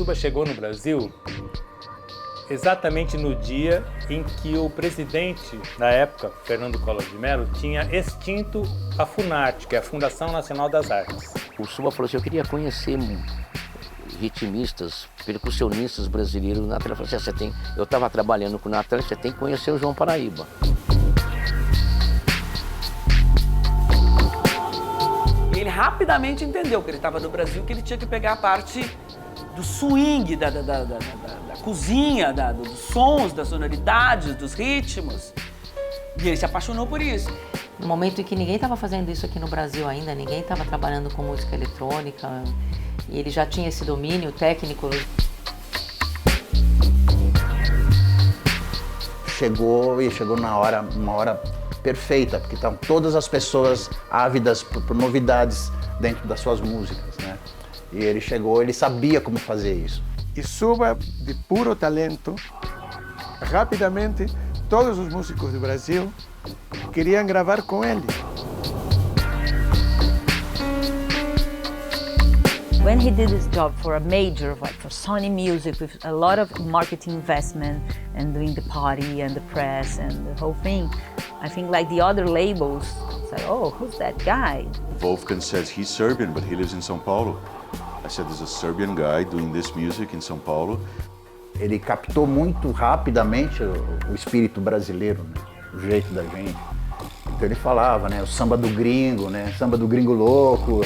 Suba chegou no Brasil exatamente no dia em que o presidente, na época, Fernando Collor de Mello, tinha extinto a Funarte, que é a Fundação Nacional das Artes. O Suba falou assim, eu queria conhecer ritmistas, percussionistas brasileiros na Atlântica. Eu falei assim, eu estava trabalhando com o Natan, você tem que conhecer o João Paraíba. Ele rapidamente entendeu que ele estava no Brasil, que ele tinha que pegar a parte do swing, da cozinha, dos sons, das sonoridades, dos ritmos. E ele se apaixonou por isso. No momento em que ninguém estava fazendo isso aqui no Brasil ainda, ninguém estava trabalhando com música eletrônica, e ele já tinha esse domínio técnico. Chegou na hora, uma hora perfeita, porque estavam todas as pessoas ávidas por novidades dentro das suas músicas, né? E ele chegou, ele sabia como fazer isso. E Suba, de puro talento, rapidamente, todos os músicos do Brasil queriam gravar com ele. When he did his job for a major, like for Sony Music, with a lot of marketing investment and doing the party and the press and the whole thing, I think like the other labels, it's like, oh, who's that guy? Wolfgang says he's Serbian, but he lives in São Paulo. I said, there's a Serbian guy doing this music in São Paulo. Ele captou muito rapidamente o espírito brasileiro, né? O jeito da gente. Então ele falava, né? O samba do gringo, né? Samba do gringo louco.